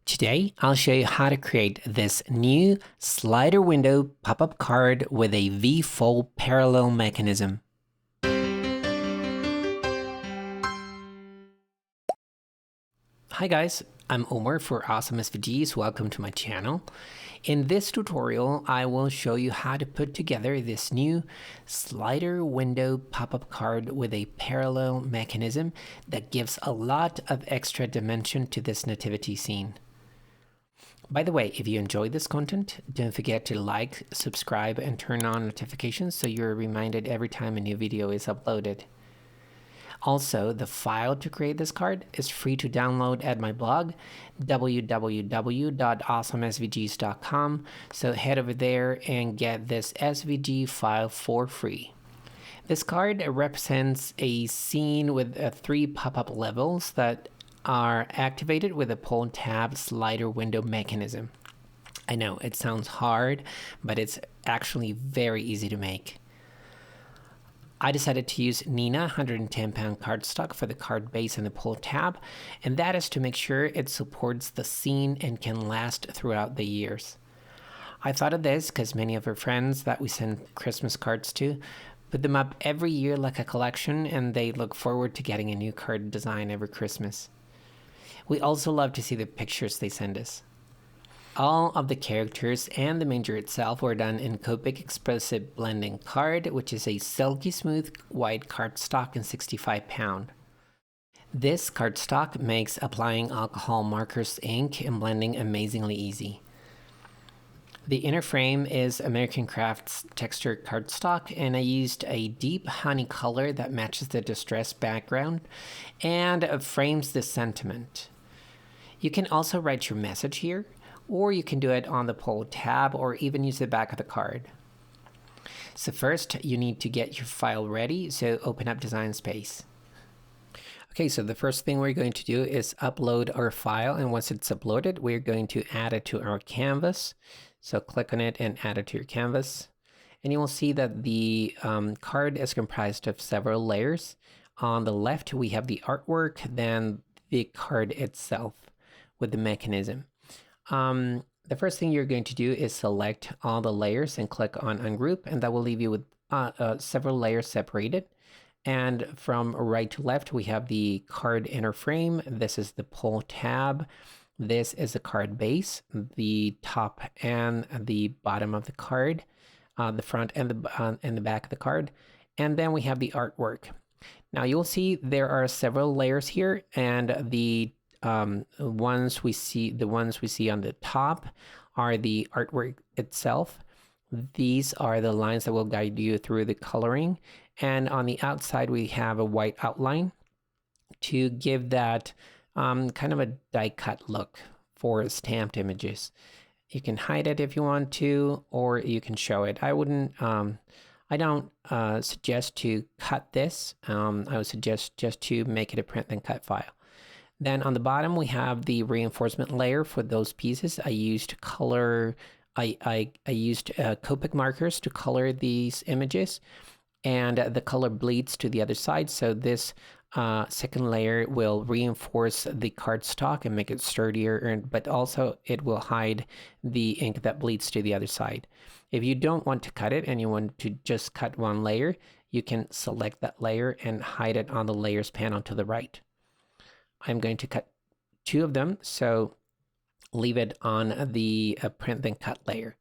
Today, I'll show you how to create this new slider window pop-up card with a V-fold parallel mechanism. Hi guys, I'm Omar for Awesome SVGs. Welcome to my channel. In this tutorial, I will show you how to put together this new slider window pop-up card with a parallel mechanism that gives a lot of extra dimension to this nativity scene. By the way, if you enjoyed this content, don't forget to like, subscribe, and turn on notifications so you're reminded every time a new video is uploaded. Also, the file to create this card is free to download at my blog, www.awesomesvgs.com, so head over there and get this SVG file for free. This card represents a scene with 3 pop-up levels that are activated with a pull tab slider window mechanism. I know it sounds hard, but it's actually very easy to make. I decided to use Nina 110-pound cardstock for the card base and the pull tab, and that is to make sure it supports the scene and can last throughout the years. I thought of this because many of our friends that we send Christmas cards to put them up every year like a collection, and they look forward to getting a new card design every Christmas. We also love to see the pictures they send us. All of the characters and the manger itself were done in Copic Expressive Blending Card, which is a silky smooth white cardstock in 65-pound. This cardstock makes applying alcohol markers ink and blending amazingly easy. The inner frame is American Crafts texture cardstock, and I used a deep honey color that matches the distressed background and frames the sentiment. You can also write your message here, or you can do it on the pull tab or even use the back of the card. So first, you need to get your file ready, so open up Design Space. Okay, so the first thing we're going to do is upload our file, and once it's uploaded, we're going to add it to our canvas. So click on it and add it to your canvas. And you will see that the card is comprised of several layers. On the left, we have the artwork, then the card itself with the mechanism. The first thing you're going to do is select all the layers and click on Ungroup, and that will leave you with several layers separated. And from right to left, we have the card inner frame. This is the pull tab. This is the card base, the top and the bottom of the card, the front and the back of the card. And then we have the artwork. Now you'll see there are several layers here, and the ones we see on the top are the artwork itself. These are the lines that will guide you through the coloring, and on the outside we have a white outline to give that kind of a die cut look for stamped images. You can hide it if you want to, or you can show it. I don't suggest to cut this. I would suggest just to make it a print then cut file. Then on the bottom, we have the reinforcement layer for those pieces. I used color, I used Copic markers to color these images, and the color bleeds to the other side. So this second layer will reinforce the cardstock and make it sturdier, but also it will hide the ink that bleeds to the other side. If you don't want to cut it and you want to just cut one layer, you can select that layer and hide it on the layers panel to the right. I'm going to cut 2 of them, so leave it on the print then cut layer.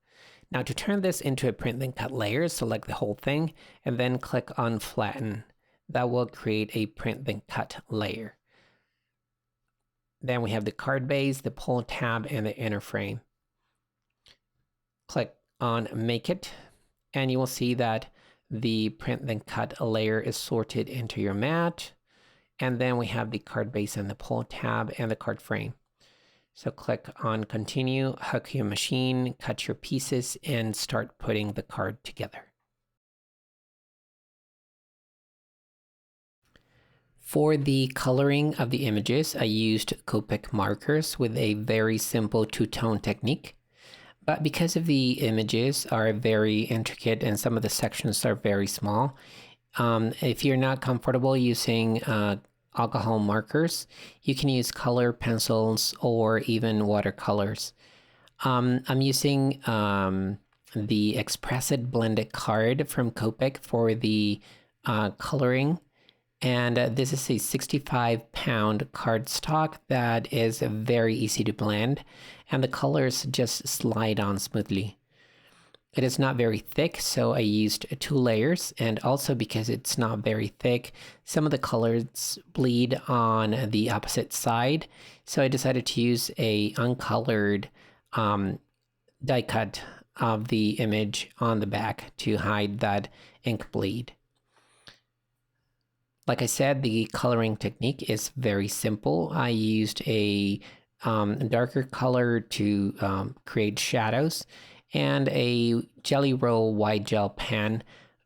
Now to turn this into a print then cut layer, select the whole thing and then click on flatten. That will create a print then cut layer. Then we have the card base, the pull tab, and the inner frame. Click on make it, and you will see that the print then cut layer is sorted into your mat. And then we have the card base and the pull tab and the card frame. So click on continue, hook your machine, cut your pieces, and start putting the card together. For the coloring of the images, I used Copic markers with a very simple 2-tone technique. But because of the images are very intricate and some of the sections are very small, if you're not comfortable using alcohol markers. You can use color pencils or even watercolors. I'm using the Expressed blended card from Copic for the coloring. And this is a 65-pound cardstock that is very easy to blend, and the colors just slide on smoothly. It is not very thick, so I used 2 layers, and also because it's not very thick, some of the colors bleed on the opposite side, so I decided to use a uncolored die cut of the image on the back to hide that ink bleed. Like I said, the coloring technique is very simple. I used a darker color to create shadows, and a Jelly Roll white gel pen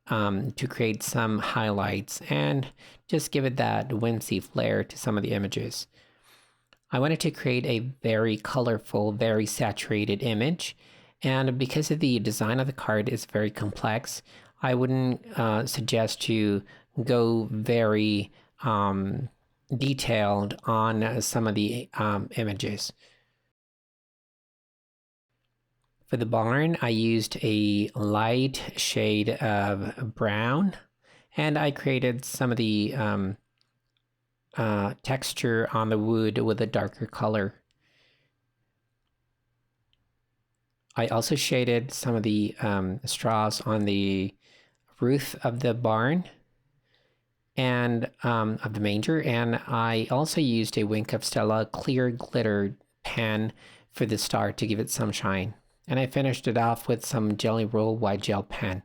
to create some highlights and just give it that whimsy flair to some of the images. I wanted to create a very colorful, very saturated image, and because of the design of the card is very complex, I wouldn't suggest to go very detailed on some of the images. For the barn, I used a light shade of brown, and I created some of the texture on the wood with a darker color. I also shaded some of the straws on the roof of the barn and of the manger, and I also used a Wink of Stella clear glitter pen for the star to give it some shine. And I finished it off with some Jelly Roll white gel pen.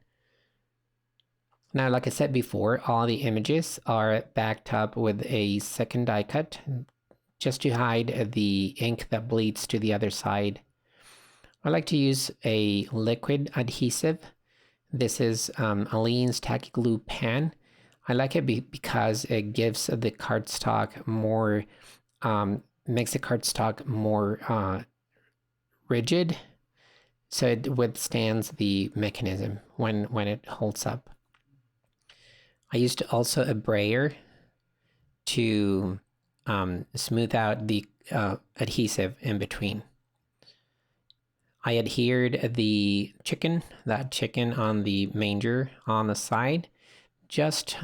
Now, like I said before, all the images are backed up with a second die cut just to hide the ink that bleeds to the other side. I like to use a liquid adhesive. This is Aleene's Tacky Glue pen. I like it because it gives the cardstock more, makes the cardstock more rigid, so it withstands the mechanism when it holds up. I used also a brayer to smooth out the adhesive in between. I adhered the that chicken on the manger on the side, just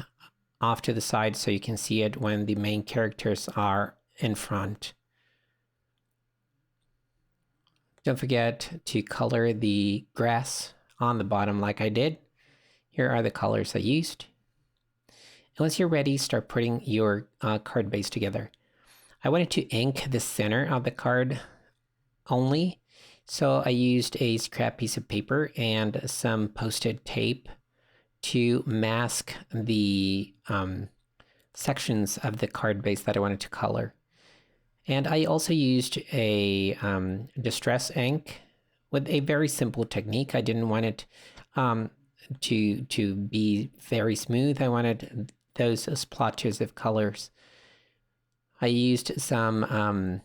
off to the side so you can see it when the main characters are in front. Don't forget to color the grass on the bottom like I did. Here are the colors I used. And once you're ready, start putting your card base together. I wanted to ink the center of the card only, so I used a scrap piece of paper and some Post-it tape to mask the sections of the card base that I wanted to color. And I also used a distress ink with a very simple technique. I didn't want it to be very smooth. I wanted those splotches of colors. I used some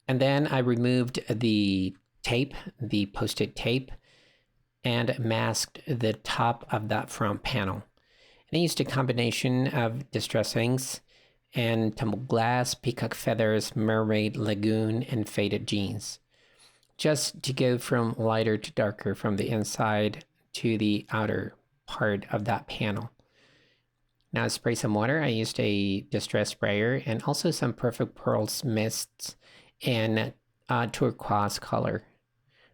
and then I removed the tape, the Post-it tape, and masked the top of that front panel. And I used a combination of distress inks and tumbled glass, peacock feathers, mermaid, lagoon, and faded jeans, just to go from lighter to darker from the inside to the outer part of that panel. Now to spray some water, I used a distress sprayer and also some Perfect Pearls mists in turquoise color.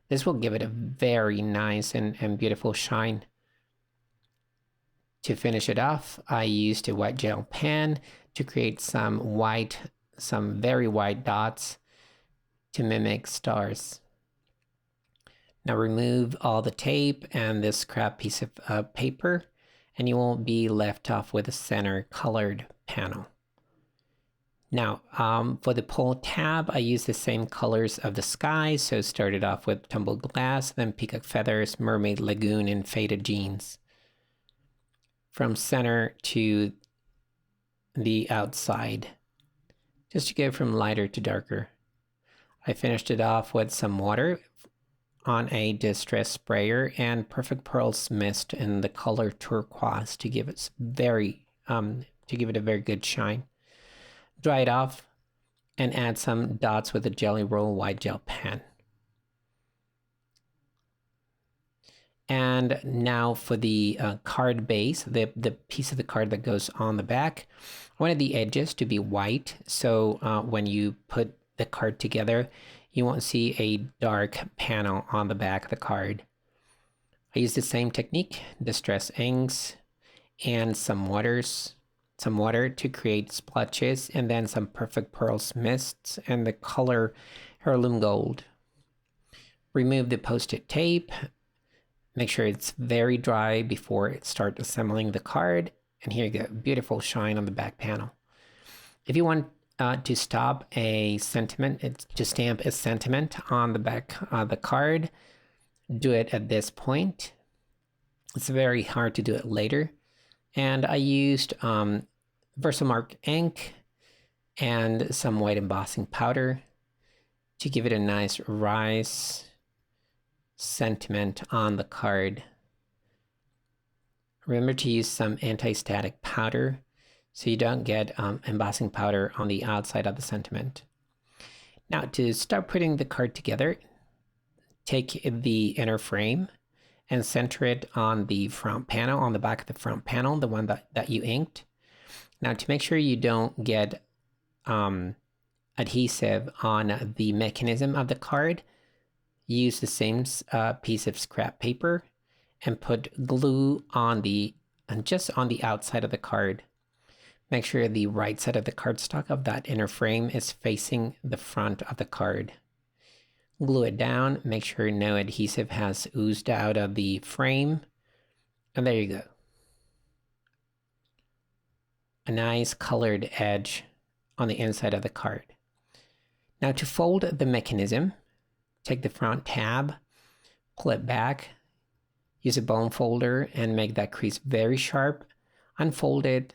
This will give it a very nice and beautiful shine. To finish it off, I used a white gel pen to create some very white dots to mimic stars. Now remove all the tape and this scrap piece of paper, and you will be left off with a center colored panel. Now, for the pull tab, I used the same colors of the sky, so started off with tumbled glass, then peacock feathers, mermaid, lagoon, and faded jeans. From center to the outside, just to go from lighter to darker. I finished it off with some water on a distress sprayer and Perfect Pearls mist in the color turquoise to give it a very good shine. Dry it off and add some dots with a Jelly Roll white gel pen. And now for the card base, the piece of the card that goes on the back, I wanted the edges to be white, so when you put the card together, you won't see a dark panel on the back of the card. I used the same technique, distress inks and some water to create splotches, and then some Perfect Pearls mists and the color Heirloom Gold. Remove the post-it tape. Make sure it's very dry before it starts assembling the card. And here you go, beautiful shine on the back panel. If you want to stamp a sentiment on the back of the card, do it at this point. It's very hard to do it later. And I used Versamark ink and some white embossing powder to give it a nice rise sentiment on the card. Remember to use some anti-static powder so you don't get embossing powder on the outside of the sentiment. Now to start putting the card together, take the inner frame and center it on the front panel, on the back of the front panel, the one that you inked. Now to make sure you don't get adhesive on the mechanism of the card, use the same piece of scrap paper and put glue just on the outside of the card. Make sure the right side of the cardstock of that inner frame is facing the front of the card. Glue it down, make sure no adhesive has oozed out of the frame, and there you go. A nice colored edge on the inside of the card. Now to fold the mechanism, take the front tab, pull it back, use a bone folder and make that crease very sharp, unfold it,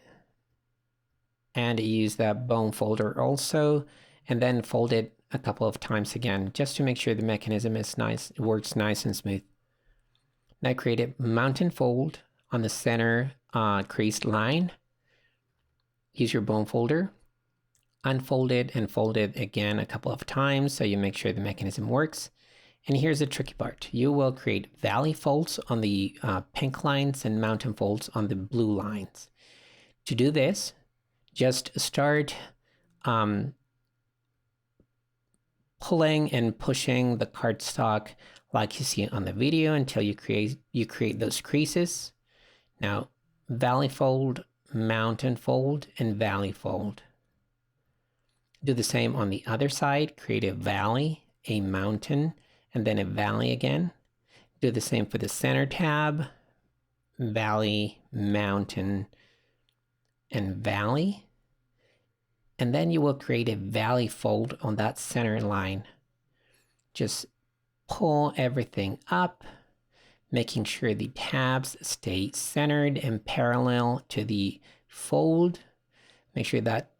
and use that bone folder also, and then fold it a couple of times again, just to make sure the mechanism is nice, it works nice and smooth. Now create a mountain fold on the center creased line. Use your bone folder, unfold it and fold it again a couple of times so you make sure the mechanism works. And here's the tricky part. You will create valley folds on the pink lines and mountain folds on the blue lines. To do this, just start pulling and pushing the cardstock like you see on the video until you create those creases. Now, valley fold, mountain fold, and valley fold. Do the same on the other side. Create a valley, a mountain, and then a valley again. Do the same for the center tab, valley, mountain, and valley. And then you will create a valley fold on that center line. Just pull everything up, making sure the tabs stay centered and parallel to the fold. Make sure that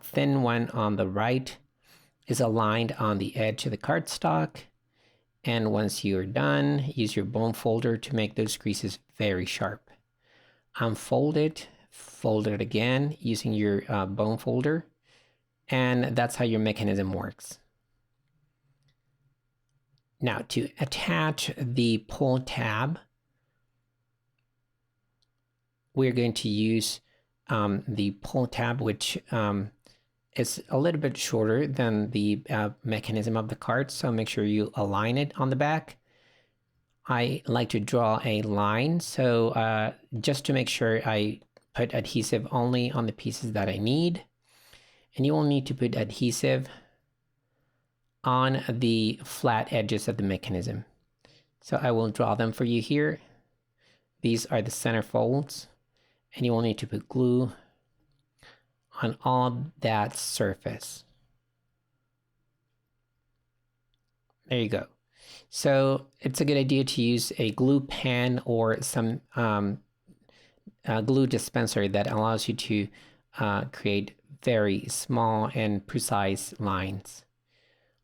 thin one on the right is aligned on the edge of the cardstock. And once you're done, use your bone folder to make those creases very sharp. Unfold it, fold it again using your bone folder, and that's how your mechanism works. Now to attach the pull tab, we're going to use the pull tab, which is a little bit shorter than the mechanism of the card, so make sure you align it on the back. I like to draw a line, so just to make sure I put adhesive only on the pieces that I need. And you will need to put adhesive on the flat edges of the mechanism. So I will draw them for you here. These are the center folds, and you will need to put glue on all that surface. There you go. So it's a good idea to use a glue pen or some glue dispenser that allows you to create very small and precise lines.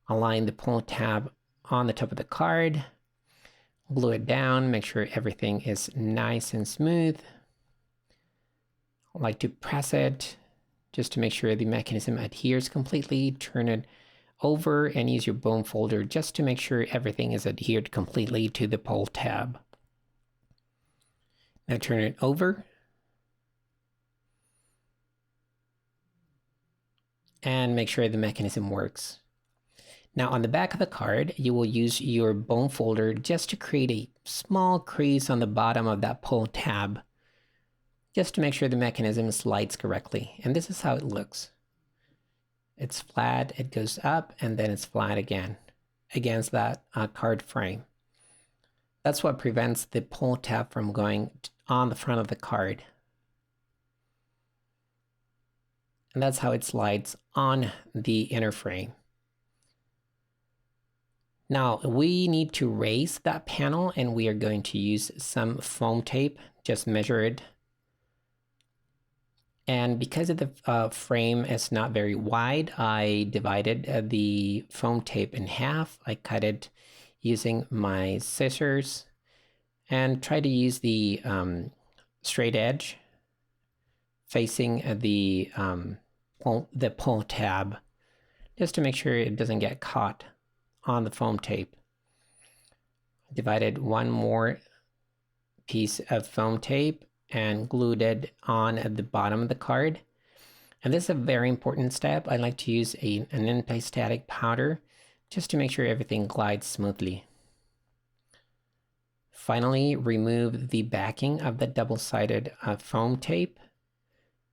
Align the pull tab on the top of the card, glue it down, make sure everything is nice and smooth. I like to press it just to make sure the mechanism adheres completely. Turn it over and use your bone folder just to make sure everything is adhered completely to the pull tab. Now turn it over. And make sure the mechanism works. Now on the back of the card, you will use your bone folder just to create a small crease on the bottom of that pull tab, just to make sure the mechanism slides correctly. And this is how it looks. It's flat, it goes up, and then it's flat again against that card frame. That's what prevents the pull tab from going on the front of the card. And that's how it slides on the inner frame. Now we need to raise that panel, and we are going to use some foam tape. Just measure it. And because of the frame is not very wide, I divided the foam tape in half. I cut it using my scissors and try to use the straight edge facing the pull tab, just to make sure it doesn't get caught on the foam tape. Divided one more piece of foam tape and glued it on at the bottom of the card. And this is a very important step. I like to use an anti-static powder just to make sure everything glides smoothly. Finally, remove the backing of the double-sided foam tape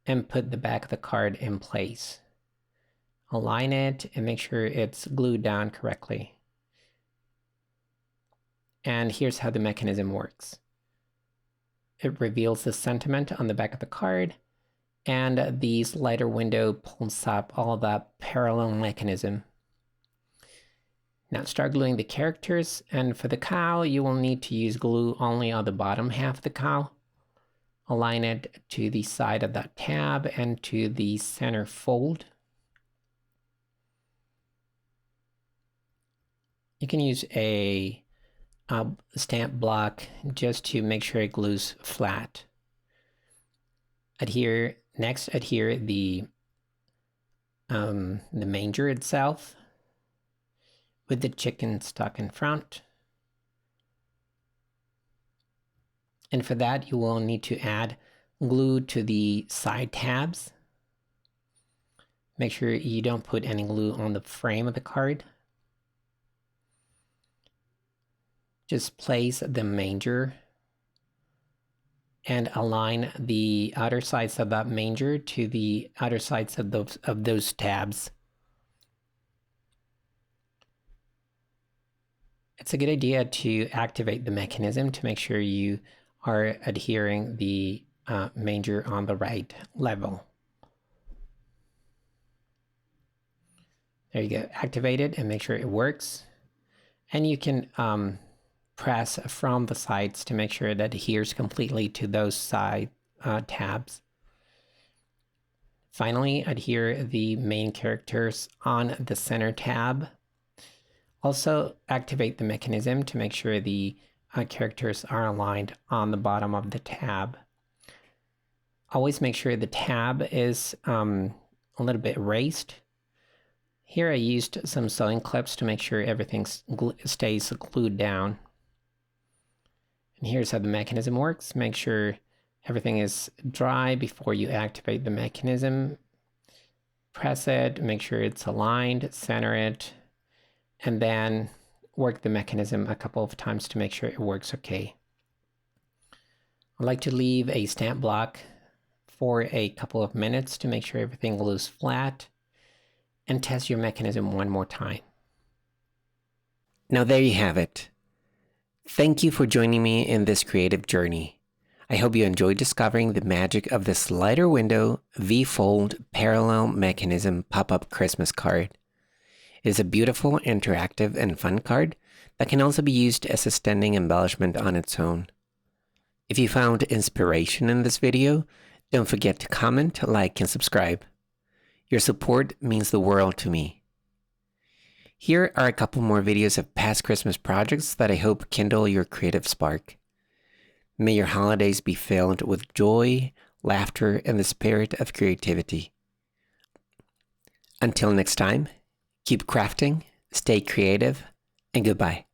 and put the back of the card in place. Align it and make sure it's glued down correctly. And here's how the mechanism works. It reveals the sentiment on the back of the card, and the slider window pulls up all that parallel mechanism. Now start gluing the characters, and for the cow, you will need to use glue only on the bottom half of the cow. Align it to the side of that tab and to the center fold. You can use a stamp block just to make sure it glues flat. Next adhere the manger itself with the chicken stuck in front. And for that, you will need to add glue to the side tabs. Make sure you don't put any glue on the frame of the card. Just place the manger and align the outer sides of that manger to the outer sides of those tabs. It's a good idea to activate the mechanism to make sure you are adhering the manger on the right level. There you go. Activate it and make sure it works. And you can press from the sides to make sure it adheres completely to those side tabs. Finally, adhere the main characters on the center tab. Also, activate the mechanism to make sure the characters are aligned on the bottom of the tab. Always make sure the tab is a little bit raised. Here I used some sewing clips to make sure everything stays glued down. And here's how the mechanism works. Make sure everything is dry before you activate the mechanism. Press it, make sure it's aligned, center it, and then work the mechanism a couple of times to make sure it works okay. I like to leave a stamp block for a couple of minutes to make sure everything glues flat, and test your mechanism one more time. Now there you have it. Thank you for joining me in this creative journey. I hope you enjoyed discovering the magic of the slider window V-fold parallel mechanism pop-up Christmas card. It is a beautiful, interactive, and fun card that can also be used as a standing embellishment on its own. If you found inspiration in this video, don't forget to comment, like, and subscribe. Your support means the world to me. Here are a couple more videos of past Christmas projects that I hope kindle your creative spark. May your holidays be filled with joy, laughter, and the spirit of creativity. Until next time, keep crafting, stay creative, and goodbye.